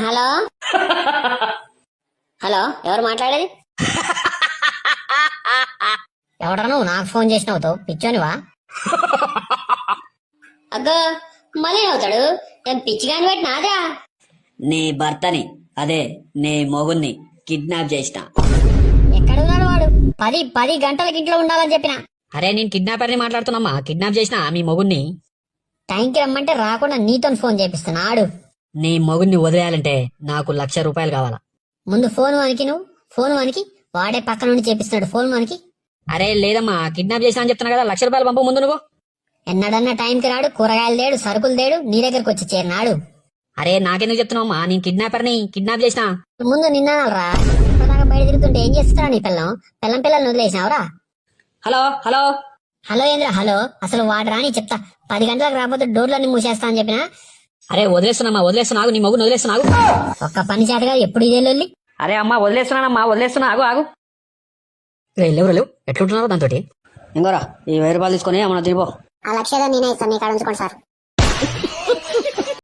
Hello hello, ఎవరు మాట్లాడేది? ఎవడ నువ్వు నాకు ఫోన్ చేసినవుతో పిచ్చోనివా? అగ్గో మళ్ళీ నవ్వుతాడు. ఏం పిచ్చిగాని పెట్టి నాదా? నీ భర్తని, అదే నీ మొగుణ్ణి కిడ్నాప్ చేసిన. ఎక్కడున్నాడు వాడు? 10 గంటలకి ఇంట్లో ఉండాలని చెప్పిన. అరే నేను కిడ్నాపర్ని మాట్లాడుతున్నామ్మా. కిడ్నాప్ చేసిన మీ మొగుణ్ణి. టైంకి రమ్మంటే రాకుండా నీతో ఫోన్ చేపిస్తున్నాడు. నీ మొగుణ్ణి వదిలేయాలంటే నాకు ₹1,00,000 కావాలా. ముందు ఫోన్ వానికి, నువ్వు ఫోన్ వానికి. వాడే పక్క నుండి చేపిస్తున్నాడు ఫోన్ వానికి. అరే లేదమ్మా, కిడ్నాప్ చేసిన అని చెప్తున్నా కదా. ₹1,00,000 పంపు ముందు నువ్వు. ఎన్నడన్నా టైంకి రాడు, కూరగాయలు తేడు, సరుకులు తేడు, నీ దగ్గరకు వచ్చి చేరినాడు. అరే నాకెందుకు చెప్తున్నావమ్మా? నేను కిడ్నాపర్ని కిడ్నాప్ చేసిన. ముందు నిన్నారా? ఇప్పటిదాకా బయట తిరుగుతుంటే ఏం చేస్తారా నీ పిల్లల్ని వదిలేసినావురా? హలో హలో హలో ఏంద్రా హలో? అసలు వాడు రాని చెప్తా. 10 గంటలకు రాకపోతే డోర్లన్నీ మూసేస్తా అని చెప్పినా. అరే వదిలేస్తున్నావు. నీ మొగుని వదిలేస్తున్నావు. ఒక్క పని చేతగా ఎప్పుడు ఇదే లొల్లి. అరే అమ్మా వదిలేస్తున్నా. ఆగు. ఎవరు ఎట్లుంటున్నారో దాంతో ఇంకోరా ఈ ₹1000 తీసుకొని ఏమన్నా తిరిపో. ఆ లక్ష్యాన్ని నేనే ఇస్తాను, నీ కాడ ఉంచుకోండి సార్.